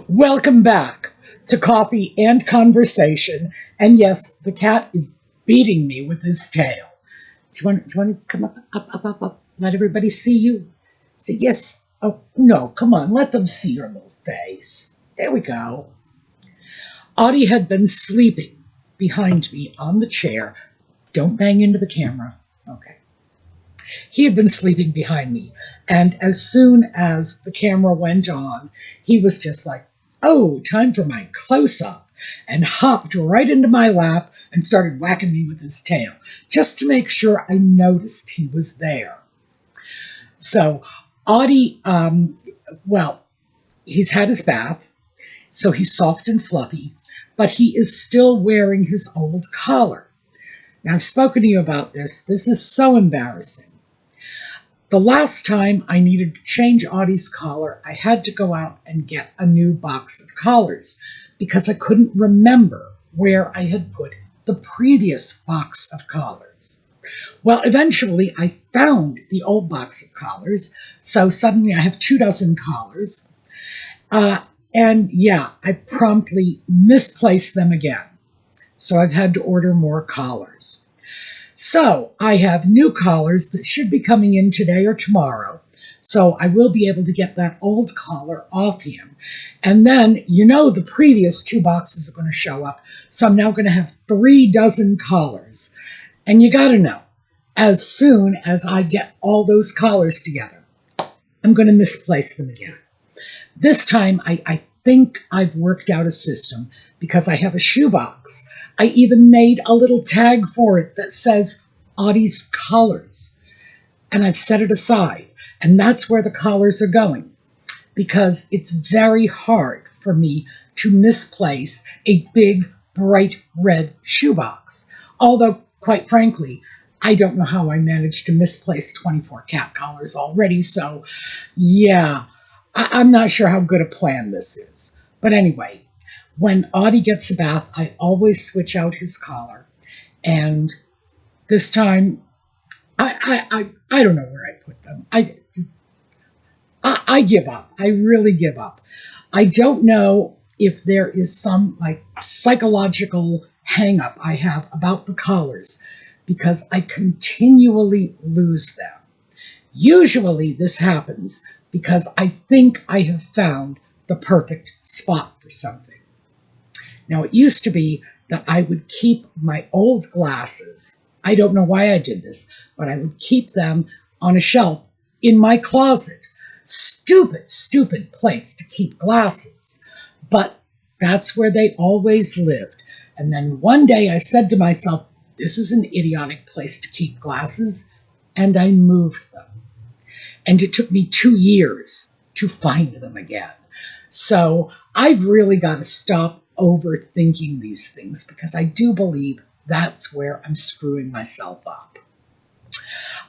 Welcome back to Coffee and Conversation. And yes, the cat is beating me with his tail. Do you want to come up, let everybody see you? Say yes. Oh, no, come on, let them see your little face. There we go. Audie had been sleeping behind me on the chair. Don't bang into the camera. Okay. He had been sleeping behind me, and as soon as the camera went on, he was just like, oh, time for my close-up, and hopped right into my lap and started whacking me with his tail, just to make sure I noticed he was there. So Audie, well, he's had his bath, so he's soft and fluffy, but he is still wearing his old collar. Now, I've spoken to you about this. This is so embarrassing. The last time I needed to change Audie's collar, I had to go out and get a new box of collars because I couldn't remember where I had put the previous box of collars. Well, eventually I found the old box of collars, so suddenly I have 24 collars. And yeah, I promptly misplaced them again. So I've had to order more collars. So I have new collars that should be coming in today or tomorrow. So I will be able to get that old collar off him. And then, you know, the previous 2 boxes are going to show up. So I'm now going to have 36 collars. And you got to know, as soon as I get all those collars together, I'm going to misplace them again. This time, I think I've worked out a system because I have a shoebox. I even made a little tag for it that says Audie's collars. And I've set it aside. And that's where the collars are going. Because it's very hard for me to misplace a big, bright red shoebox. Although, quite frankly, I don't know how I managed to misplace 24 cat collars already. So, yeah, I'm not sure how good a plan this is. But anyway, when Audie gets a bath, I always switch out his collar. And this time, I don't know where I put them. I give up. I really give up. I don't know if there is some like psychological hang-up I have about the collars because I continually lose them. Usually this happens because I think I have found the perfect spot for something. Now, it used to be that I would keep my old glasses. I don't know why I did this, but I would keep them on a shelf in my closet. Stupid place to keep glasses. But that's where they always lived. And then one day I said to myself, this is an idiotic place to keep glasses, and I moved them. And it took me 2 years to find them again. So I've really got to stop overthinking these things because I do believe that's where I'm screwing myself up.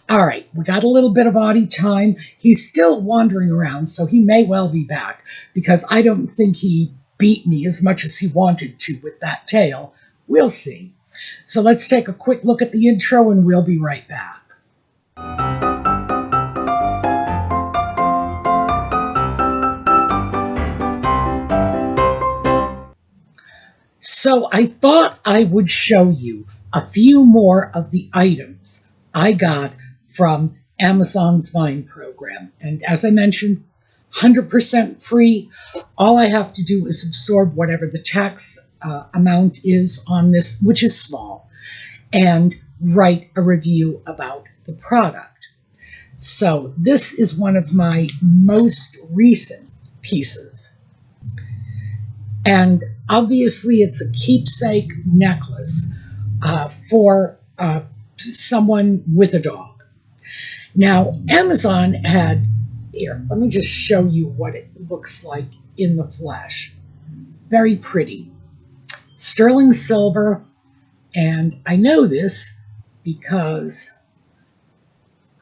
All right, we got a little bit of Audie time. He's still wandering around, so he may well be back because I don't think he beat me as much as he wanted to with that tail. We'll see. So let's take a quick look at the intro and we'll be right back. So I thought I would show you a few more of the items I got from Amazon's Vine program. And as I mentioned, 100% free. All I have to do is absorb whatever the tax amount is on this, which is small, and write a review about the product. So this is one of my most recent pieces. And obviously it's a keepsake necklace for someone with a dog. Now, Amazon had, here, let me just show you what it looks like in the flesh. Very pretty. Sterling silver, and I know this because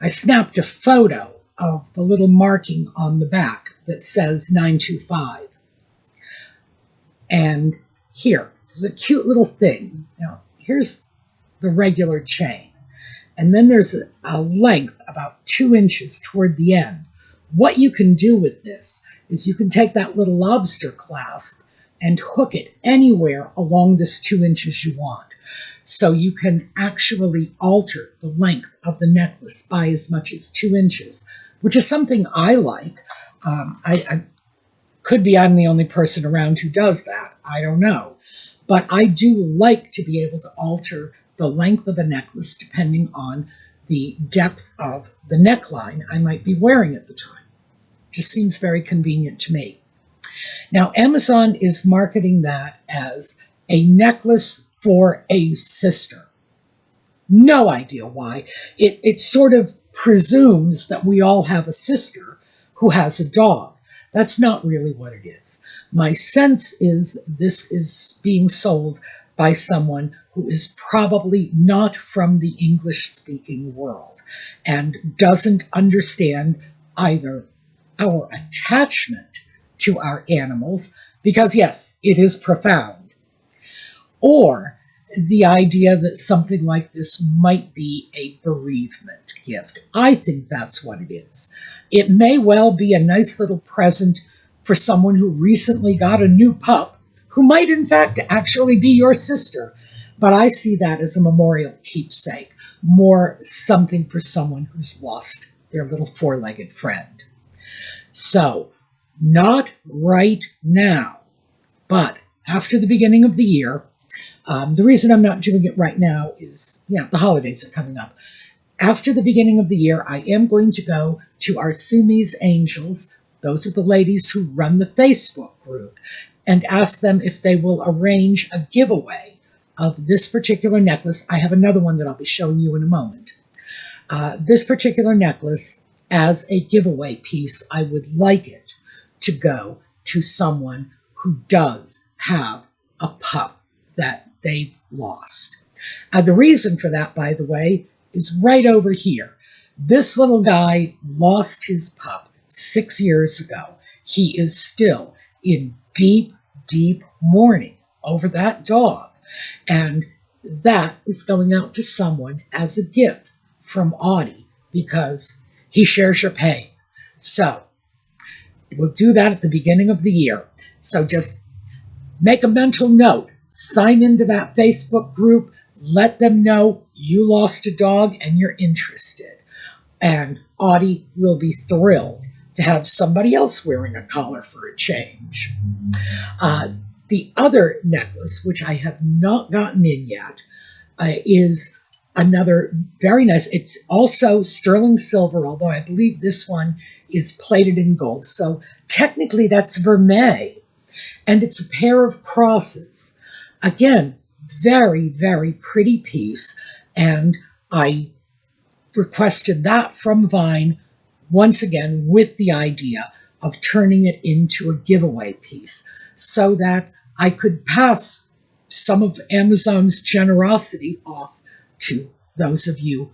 I snapped a photo of the little marking on the back that says 925. And here, this is a cute little thing. Now, here's the regular chain. And then there's a length about 2 inches toward the end. What you can do with this is you can take that little lobster clasp and hook it anywhere along this 2 inches you want. So you can actually alter the length of the necklace by as much as 2 inches, which is something I like. I could be I'm the only person around who does that. I don't know. But I do like to be able to alter the length of a necklace depending on the depth of the neckline I might be wearing at the time. Just seems very convenient to me. Now, Amazon is marketing that as a necklace for a sister. No idea why. It sort of presumes that we all have a sister who has a dog. That's not really what it is. My sense is this is being sold by someone who is probably not from the English-speaking world and doesn't understand either our attachment to our animals, because yes, it is profound, or the idea that something like this might be a bereavement gift. I think that's what it is. It may well be a nice little present for someone who recently got a new pup, who might in fact actually be your sister, but I see that as a memorial keepsake, more something for someone who's lost their little 4-legged friend. So, not right now, but after the beginning of the year. The reason I'm not doing it right now is, the holidays are coming up. After the beginning of the year, I am going to go to our suemeangels, those are the ladies who run the Facebook group, and ask them if they will arrange a giveaway of this particular necklace. I have another one that I'll be showing you in a moment. This particular necklace, as a giveaway piece, I would like it to go to someone who does have a pup that they've lost. The reason for that, by the way, is right over here. This little guy lost his pup 6 years ago. He is still in deep, deep mourning over that dog. And that is going out to someone as a gift from Audie, because he shares your pain. So we'll do that at the beginning of the year. So just make a mental note. Sign into that Facebook group. Let them know you lost a dog and you're interested. And Audie will be thrilled to have somebody else wearing a collar for a change. The other necklace, which I have not gotten in yet, is another very nice. It's also sterling silver, although I believe this one is plated in gold. So technically that's vermeil, and it's a pair of crosses. Again, very, very pretty piece, and I requested that from Vine, once again with the idea of turning it into a giveaway piece so that I could pass some of Amazon's generosity off to those of you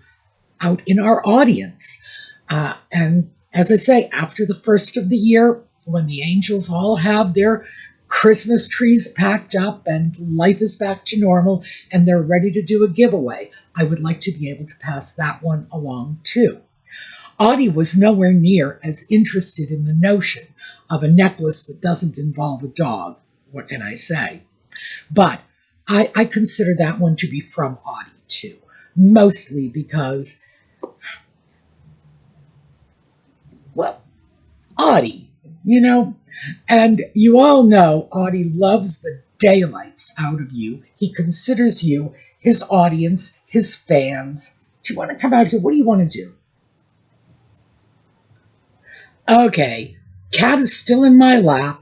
out in our audience. And as I say, after the first of the year, when the angels all have their Christmas trees packed up and life is back to normal and they're ready to do a giveaway, I would like to be able to pass that one along too. Audie was nowhere near as interested in the notion of a necklace that doesn't involve a dog. What can I say? But I consider that one to be from Audie too, mostly because, well, Audie, and you all know Audie loves the daylights out of you. He considers you his audience, his fans. Do you want to come out here? What do you want to do? Okay, cat is still in my lap.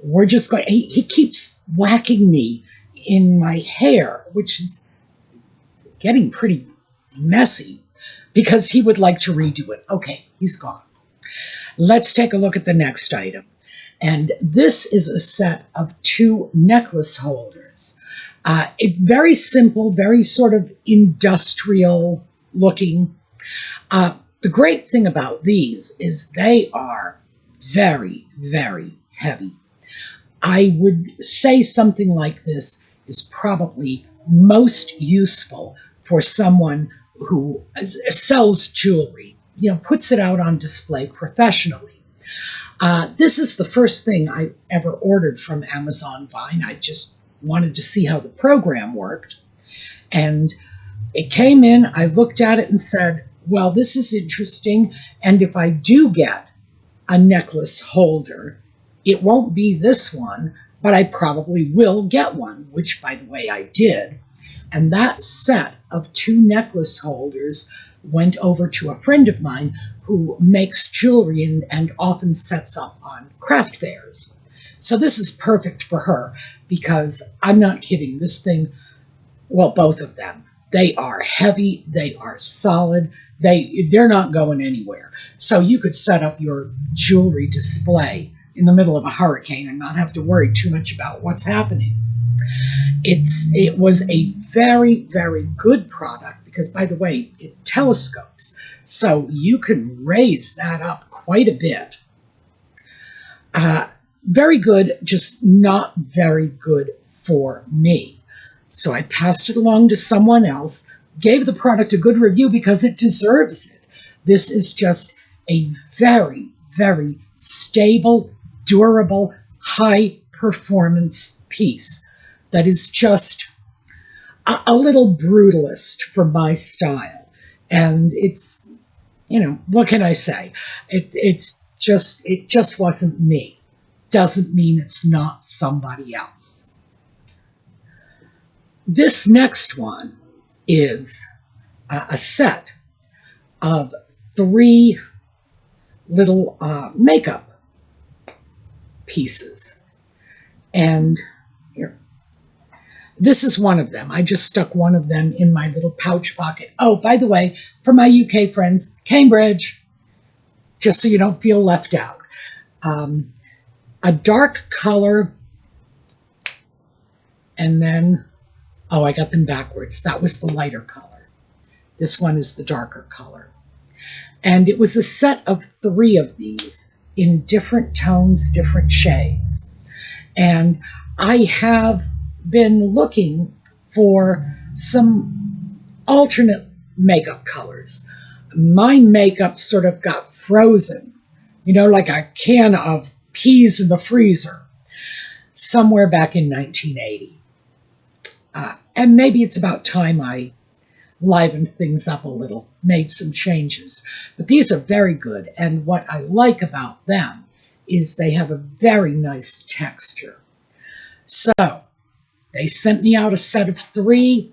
We're just going, he keeps whacking me in my hair, which is getting pretty messy, because he would like to redo it. Okay, he's gone. Let's take a look at the next item. And this is a set of 2 necklace holders. It's very simple, very sort of industrial looking. The great thing about these is they are very, very heavy. I would say something like this is probably most useful for someone who sells jewelry, puts it out on display professionally. This is the first thing I ever ordered from Amazon Vine. I just wanted to see how the program worked. And it came in, I looked at it and said, well, this is interesting. And if I do get a necklace holder, it won't be this one, but I probably will get one, which, by the way, I did. And that set of 2 necklace holders went over to a friend of mine who makes jewelry and often sets up on craft fairs. So this is perfect for her because I'm not kidding. This thing, well, both of them, they are heavy, they are solid, they're not going anywhere. So you could set up your jewelry display in the middle of a hurricane and not have to worry too much about what's happening. It was a very, very good product because, by the way, it telescopes. So you can raise that up quite a bit. Very good, just not very good for me. So I passed it along to someone else, gave the product a good review because it deserves it. This is just a very, very stable, durable, high-performance piece that is just a little brutalist for my style. And it's, you know, what can I say? It just wasn't me. Doesn't mean it's not somebody else. This next one is a set of 3 little makeup pieces. And here, this is one of them. I just stuck one of them in my little pouch pocket. Oh, by the way, for my UK friends, Cambridge, just so you don't feel left out. A dark color, and then, oh, I got them backwards. That was the lighter color. This one is the darker color. And it was a set of 3 of these in different tones, different shades. And I have been looking for some alternate makeup colors. My makeup sort of got frozen, you know, like a can of peas in the freezer, somewhere back in 1980. And maybe it's about time I livened things up a little, made some changes. But these are very good, and what I like about them is they have a very nice texture. So, they sent me out a set of 3.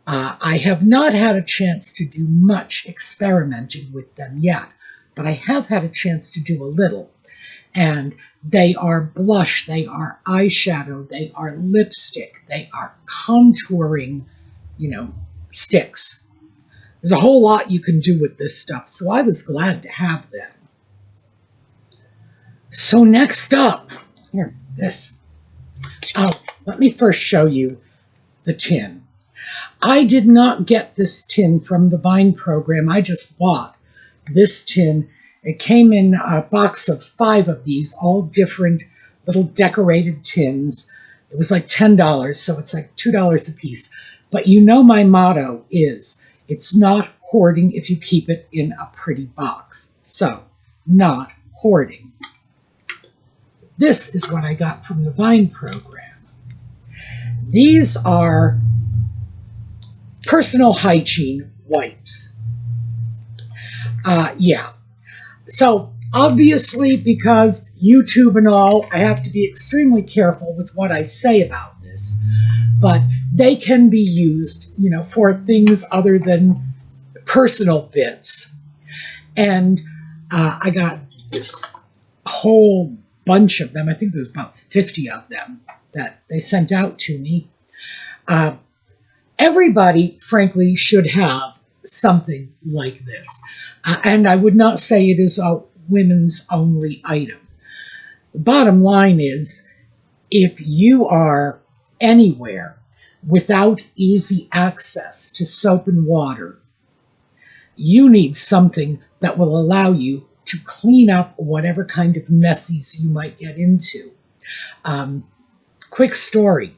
I have not had a chance to do much experimenting with them yet, but I have had a chance to do a little. And they are blush, they are eyeshadow, they are lipstick, they are contouring, you know, sticks. There's a whole lot you can do with this stuff, so I was glad to have them. So next up, here, this. Oh, let me first show you the tin. I did not get this tin from the Vine program. I just bought this tin. It came in a box of 5 of these, all different little decorated tins. It was like $10, so it's like $2 a piece. But you know my motto is, it's not hoarding if you keep it in a pretty box. So, not hoarding. This is what I got from the Vine program. These are personal hygiene wipes. Yeah. So, obviously, because YouTube and all, I have to be extremely careful with what I say about this. But they can be used, you know, for things other than personal bits. And I got this whole bunch of them. I think there's about 50 of them that they sent out to me. Everybody, frankly, should have something like this. And I would not say it is a women's only item. The bottom line is, if you are anywhere without easy access to soap and water, you need something that will allow you to clean up whatever kind of messes you might get into. Quick story.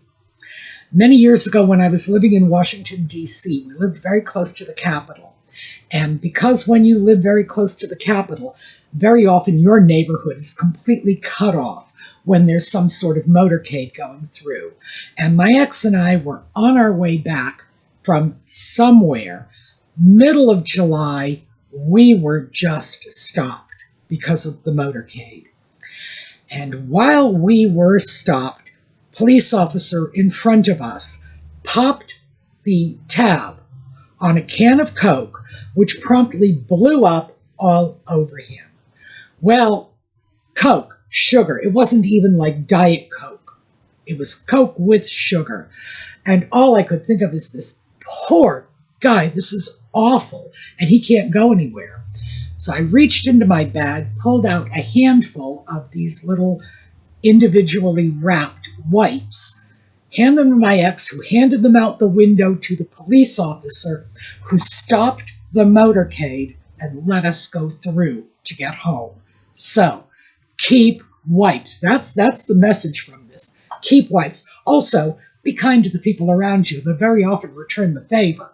Many years ago when I was living in Washington, D.C., we lived very close to the Capitol. And because when you live very close to the Capitol, very often your neighborhood is completely cut off when there's some sort of motorcade going through. And my ex and I were on our way back from somewhere, middle of July. We were just stopped because of the motorcade. And while we were stopped, police officer in front of us popped the tab on a can of Coke, which promptly blew up all over him. Well, Coke, sugar. It wasn't even like Diet Coke. It was Coke with sugar. And all I could think of is this poor guy. This is awful. And he can't go anywhere. So I reached into my bag, pulled out a handful of these little individually wrapped wipes, handed them to my ex, who handed them out the window to the police officer, who stopped the motorcade and let us go through to get home. So, keep wipes. That's the message from this. Keep wipes. Also, be kind to the people around you. They very often return the favor.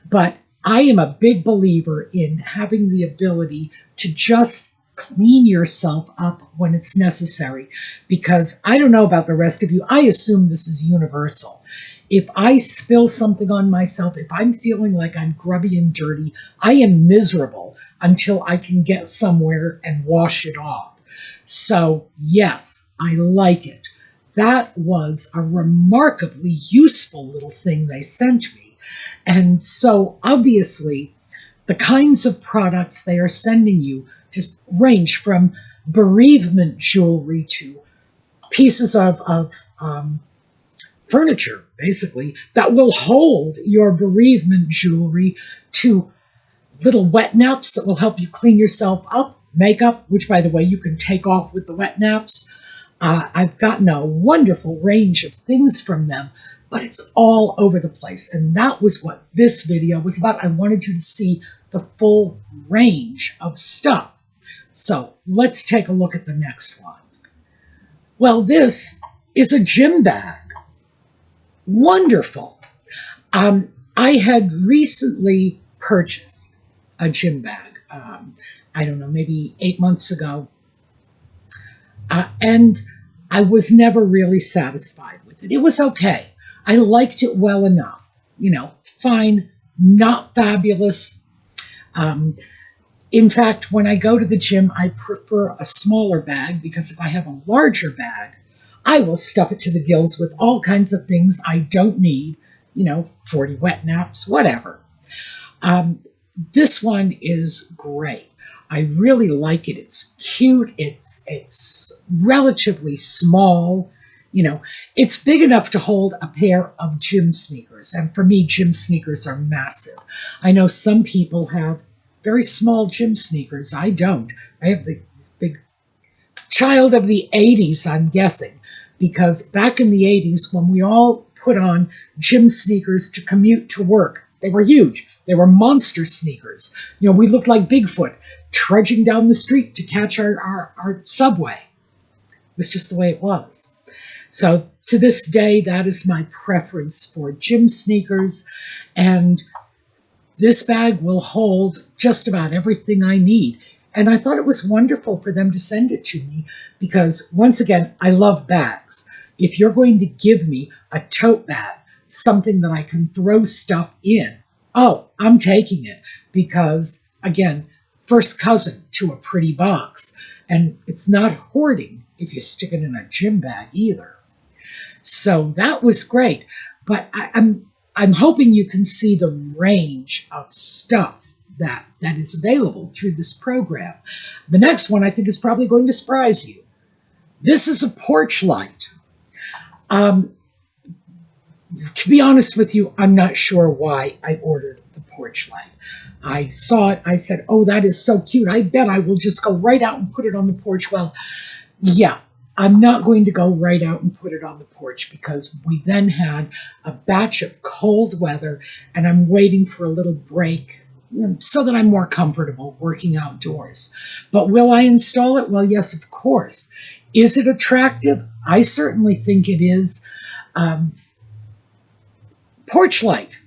But I am a big believer in having the ability to just clean yourself up when it's necessary, because I don't know about the rest of you. I assume this is universal. If I spill something on myself, if I'm feeling like I'm grubby and dirty, I am miserable until I can get somewhere and wash it off. So yes, I like it. That was a remarkably useful little thing they sent me. And so obviously the kinds of products they are sending you just range from bereavement jewelry to pieces of furniture, basically, that will hold your bereavement jewelry, to little wet naps that will help you clean yourself up, makeup, which, by the way, you can take off with the wet naps. I've gotten a wonderful range of things from them, but it's all over the place. And that was what this video was about. I wanted you to see the full range of stuff. So let's take a look at the next one. Well, this is a gym bag. Wonderful. I had recently purchased a gym bag, I don't know, maybe 8 months ago. And I was never really satisfied with it. It was okay. I liked it well enough. You know, fine, not fabulous. In fact, when I go to the gym, I prefer a smaller bag, because if I have a larger bag, I will stuff it to the gills with all kinds of things I don't need, 40 wet naps, whatever. This one is great. I really like it. It's cute. It's relatively small. It's big enough to hold a pair of gym sneakers. And for me, gym sneakers are massive. I know some people have very small gym sneakers. I don't. I have this big child of the 80s, I'm guessing, because back in the 80s, when we all put on gym sneakers to commute to work, they were huge. They were monster sneakers. We looked like Bigfoot trudging down the street to catch our subway. It was just the way it was. So to this day, that is my preference for gym sneakers. And this bag will hold just about everything I need. And I thought it was wonderful for them to send it to me, because, once again, I love bags. If you're going to give me a tote bag, something that I can throw stuff in, oh, I'm taking it, because, again, first cousin to a pretty box. And it's not hoarding if you stick it in a gym bag either. So that was great. But I'm hoping you can see the range of stuff that is available through this program. The next one I think is probably going to surprise you. This is a porch light. To be honest with you, I'm not sure why I ordered the porch light. I saw it, I said, oh, that is so cute. I bet I will just go right out and put it on the porch. Well, yeah, I'm not going to go right out and put it on the porch, because we then had a batch of cold weather, and I'm waiting for a little break so that I'm more comfortable working outdoors. But will I install it? Well, yes, of course. Is it attractive? I certainly think it is. Porch light.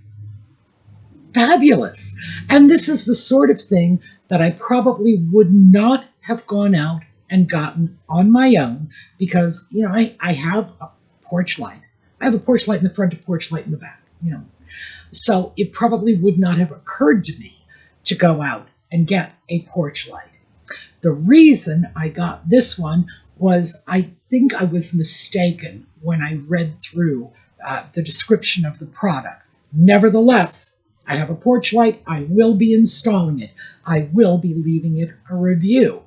Fabulous. And this is the sort of thing that I probably would not have gone out and gotten on my own because, you know, I have a porch light. I have a porch light in the front, a porch light in the back, you know. So it probably would not have occurred to me to go out and get a porch light. The reason I got this one was I think I was mistaken when I read through the description of the product. Nevertheless, I have a porch light. I will be installing it. I will be leaving it a review.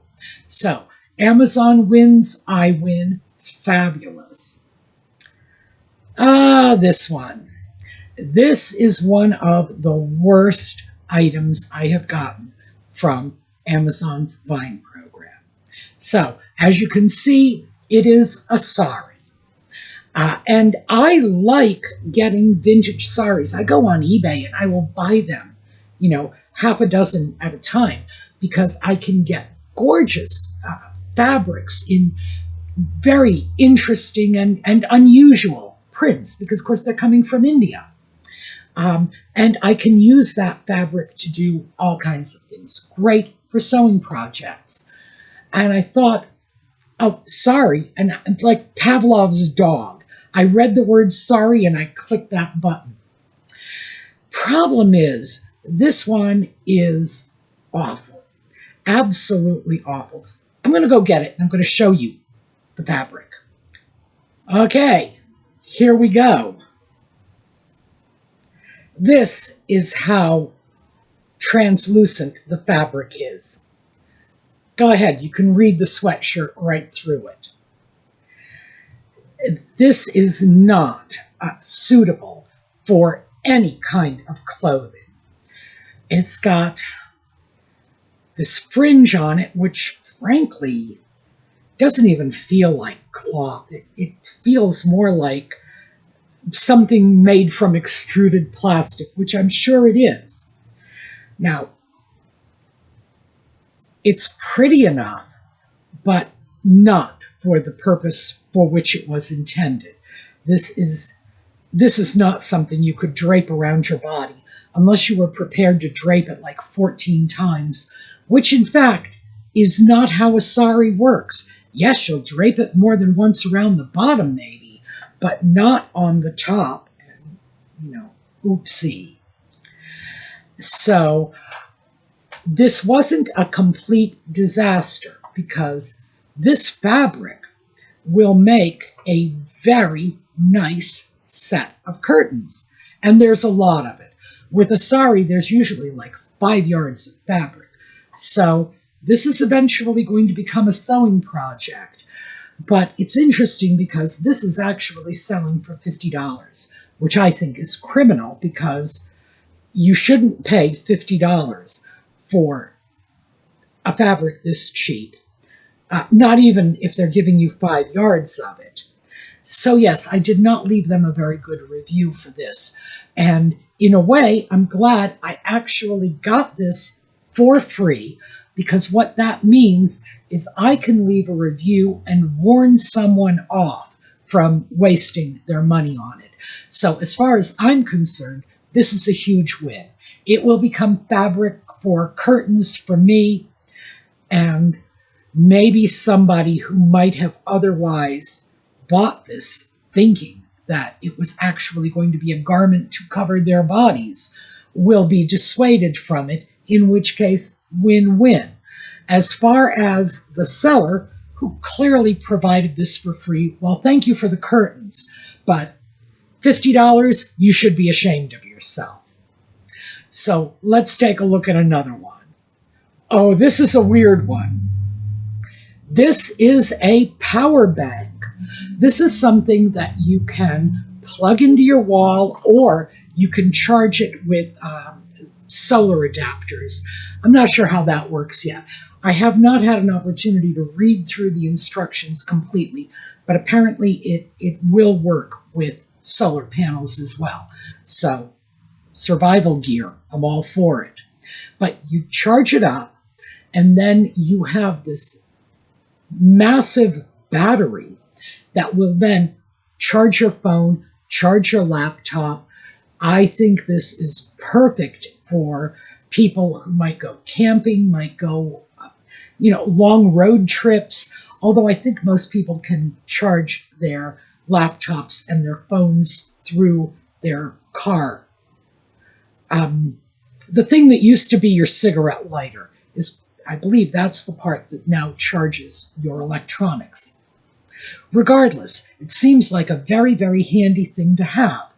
So, Amazon wins, I win. Fabulous. This one. This is one of the worst items I have gotten from Amazon's Vine program. So, as you can see, it is a sari. And I like getting vintage saris. I go on eBay and I will buy them, you know, half a dozen at a time because I can get gorgeous fabrics in very interesting and unusual prints because, of course, they're coming from India. And I can use that fabric to do all kinds of things. Great for sewing projects. And I thought, oh, sorry, and like Pavlov's dog. I read the word sorry and I clicked that button. Problem is, this one is awful. Absolutely awful. I'm going to go get it and I'm going to show you the fabric. Okay, here we go. This is how translucent the fabric is. Go ahead, you can read the sweatshirt right through it. This is not suitable for any kind of clothing. It's got this fringe on it, which frankly doesn't even feel like cloth. It feels more like something made from extruded plastic, which I'm sure it is. Now, it's pretty enough, but not for the purpose for which it was intended. This is not something you could drape around your body unless you were prepared to drape it like 14 times, which in fact is not how a sari works. Yes, you'll drape it more than once around the bottom maybe, but not on the top. And, you know, oopsie. So this wasn't a complete disaster because this fabric will make a very nice set of curtains. And there's a lot of it. With a sari, there's usually like 5 yards of fabric. So this is eventually going to become a sewing project. But it's interesting because this is actually selling for $50, which I think is criminal because you shouldn't pay $50 for a fabric this cheap. Not even if they're giving you 5 yards of it. So yes, I did not leave them a very good review for this. And in a way, I'm glad I actually got this for free because what that means is I can leave a review and warn someone off from wasting their money on it. So as far as I'm concerned, this is a huge win. It will become fabric for curtains for me and maybe somebody who might have otherwise bought this thinking that it was actually going to be a garment to cover their bodies will be dissuaded from it, in which case, win-win. As far as the seller, who clearly provided this for free, well, thank you for the curtains, but $50, you should be ashamed of yourself. So let's take a look at another one. Oh, this is a weird one. This is a power bank. This is something that you can plug into your wall or you can charge it with solar adapters. I'm not sure how that works yet. I have not had an opportunity to read through the instructions completely, but apparently it will work with solar panels as well. So, survival gear, I'm all for it. But you charge it up, and then you have this massive battery that will then charge your phone, charge your laptop. I think this is perfect for people who might go camping, might go, long road trips, although I think most people can charge their laptops and their phones through their car. The thing that used to be your cigarette lighter is, I believe that's the part that now charges your electronics. Regardless, it seems like a very, very handy thing to have.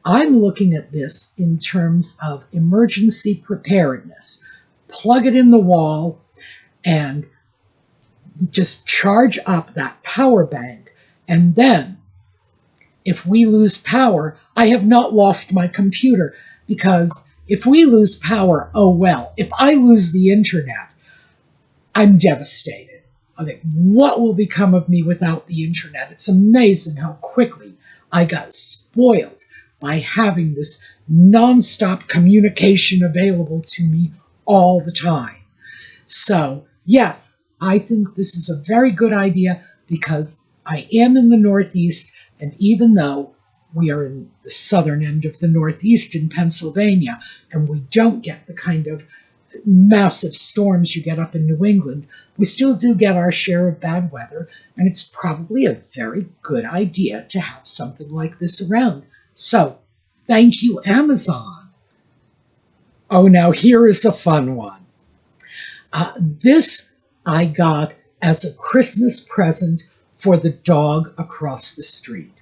I'm looking at this in terms of emergency preparedness. Plug it in the wall and just charge up that power bank. And then, if we lose power, I have not lost my computer, because if we lose power, oh well. If I lose the internet, I'm devastated. I think, what will become of me without the internet? It's amazing how quickly I got spoiled by having this nonstop communication available to me all the time. So, yes, I think this is a very good idea, because I am in the Northeast, and even though we are in the southern end of the Northeast in Pennsylvania, and we don't get the kind of massive storms you get up in New England, we still do get our share of bad weather, and it's probably a very good idea to have something like this around. So, thank you, Amazon. Oh, now here is a fun one. This I got as a Christmas present for the dog across the street.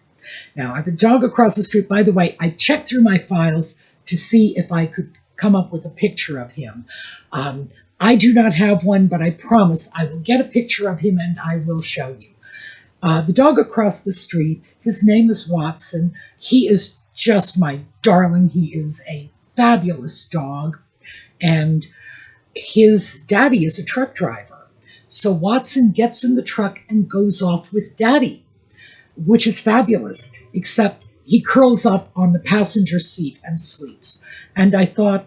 Now, I have a dog across the street. By the way, I checked through my files to see if I could come up with a picture of him. I do not have one, but I promise I will get a picture of him and I will show you. The dog across the street, his name is Watson. He is just my darling. He is a fabulous dog, and his daddy is a truck driver. So Watson gets in the truck and goes off with Daddy, which is fabulous, except he curls up on the passenger seat and sleeps. And I thought,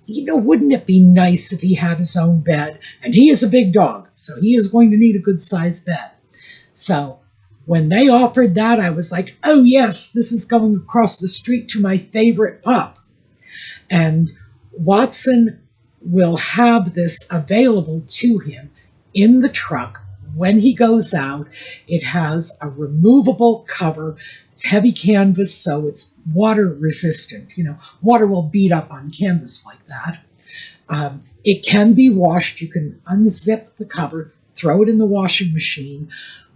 wouldn't it be nice if he had his own bed? And he is a big dog, so he is going to need a good-sized bed. So when they offered that, I was like, oh yes, this is going across the street to my favorite pup. And Watson will have this available to him in the truck when he goes out. It has a removable cover. It's heavy canvas, so it's water resistant. Water will beat up on canvas like that. It can be washed. You can unzip the cover, throw it in the washing machine.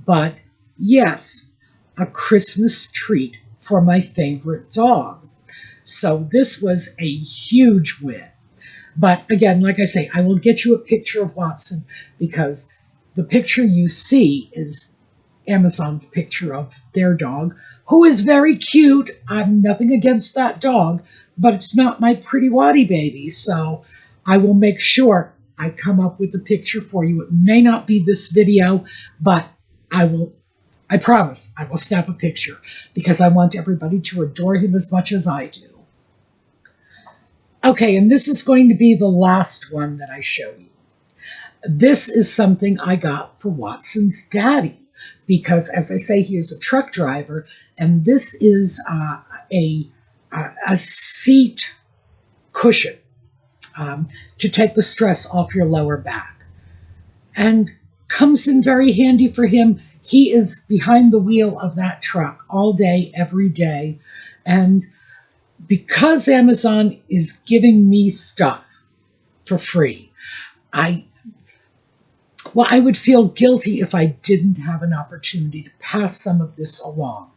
But yes, a Christmas treat for my favorite dog. So this was a huge win. But again, like I say, I will get you a picture of Watson, because the picture you see is Amazon's picture of their dog, who is very cute. I'm nothing against that dog, but it's not my pretty Waddy baby. So I will make sure I come up with a picture for you. It may not be this video, but I promise I will snap a picture, because I want everybody to adore him as much as I do. Okay, and this is going to be the last one that I show you. This is something I got for Watson's daddy, because, as I say, he is a truck driver, and this is a seat cushion to take the stress off your lower back, and comes in very handy for him. He is behind the wheel of that truck all day, every day, and because Amazon is giving me stuff for free, I would feel guilty if I didn't have an opportunity to pass some of this along.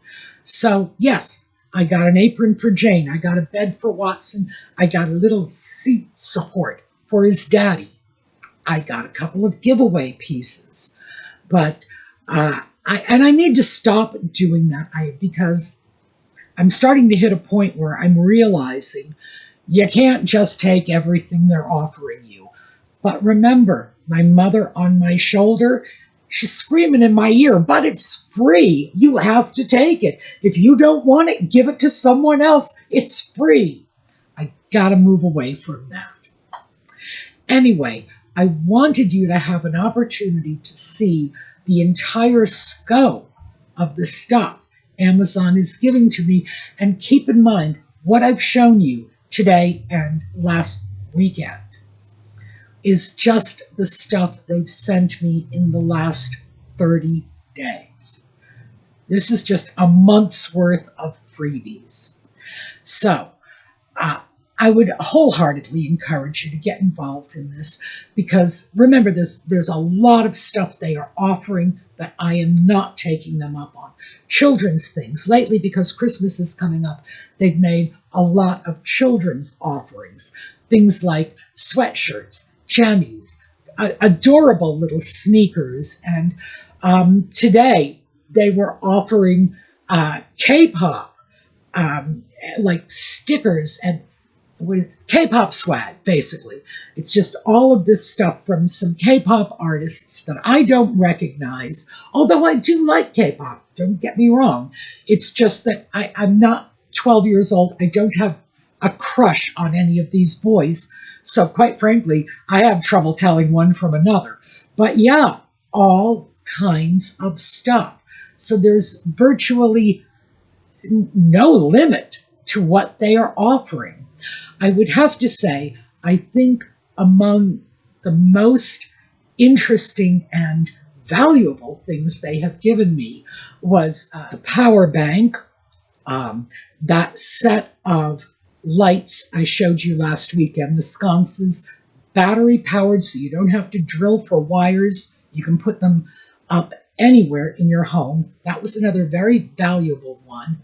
So, yes, I got an apron for Jane. I got a bed for Watson. I got a little seat support for his daddy. I got a couple of giveaway pieces. But I need to stop doing that because I'm starting to hit a point where I'm realizing you can't just take everything they're offering you. But remember, my mother on my shoulder, she's screaming in my ear, but it's free. You have to take it. If you don't want it, give it to someone else. It's free. I gotta move away from that. Anyway, I wanted you to have an opportunity to see the entire scope of the stuff Amazon is giving to me, and keep in mind what I've shown you today and last weekend is just the stuff they've sent me in the last 30 days. This is just a month's worth of freebies. So, I would wholeheartedly encourage you to get involved in this, because remember, there's a lot of stuff they are offering that I am not taking them up on. Children's things. Lately, because Christmas is coming up, they've made a lot of children's offerings. Things like sweatshirts, jammies, adorable little sneakers, and today they were offering K-pop, like stickers and with K-pop swag, basically. It's just all of this stuff from some K-pop artists that I don't recognize, although I do like K-pop, don't get me wrong. It's just that I'm not 12 years old. I don't have a crush on any of these boys, so quite frankly, I have trouble telling one from another. But yeah, all kinds of stuff. So there's virtually no limit to what they are offering. I would have to say, I think among the most interesting and valuable things they have given me was the power bank, that set of lights I showed you last weekend, the sconces, battery powered, so you don't have to drill for wires. You can put them up anywhere in your home. That was another very valuable one.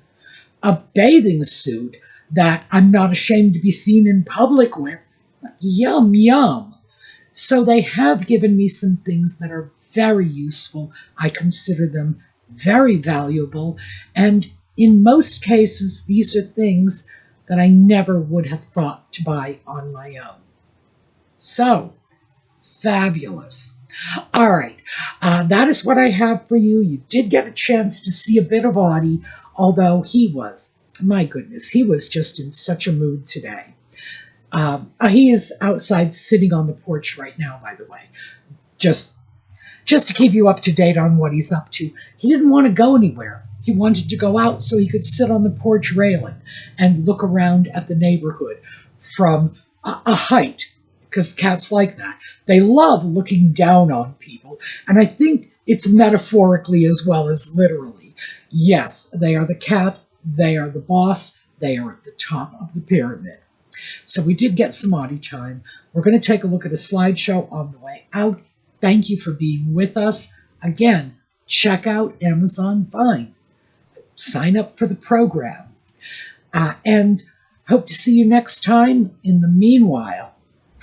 A bathing suit that I'm not ashamed to be seen in public with. Yum, yum. So they have given me some things that are very useful. I consider them very valuable. And in most cases, these are things that I never would have thought to buy on my own. So, fabulous. All right, that is what I have for you. You did get a chance to see a bit of Audie, although he was, my goodness, he was just in such a mood today. He is outside sitting on the porch right now, by the way, just to keep you up to date on what he's up to. He didn't want to go anywhere. He wanted to go out so he could sit on the porch railing and look around at the neighborhood from a height, because cats like that. They love looking down on people, and I think it's metaphorically as well as literally. Yes, they are the cat, they are the boss, they are at the top of the pyramid. So we did get some Audie time. We're going to take a look at a slideshow on the way out. Thank you for being with us. Again, check out Amazon Bind. Sign up for the program. And hope to see you next time. In the meanwhile,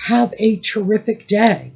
have a terrific day.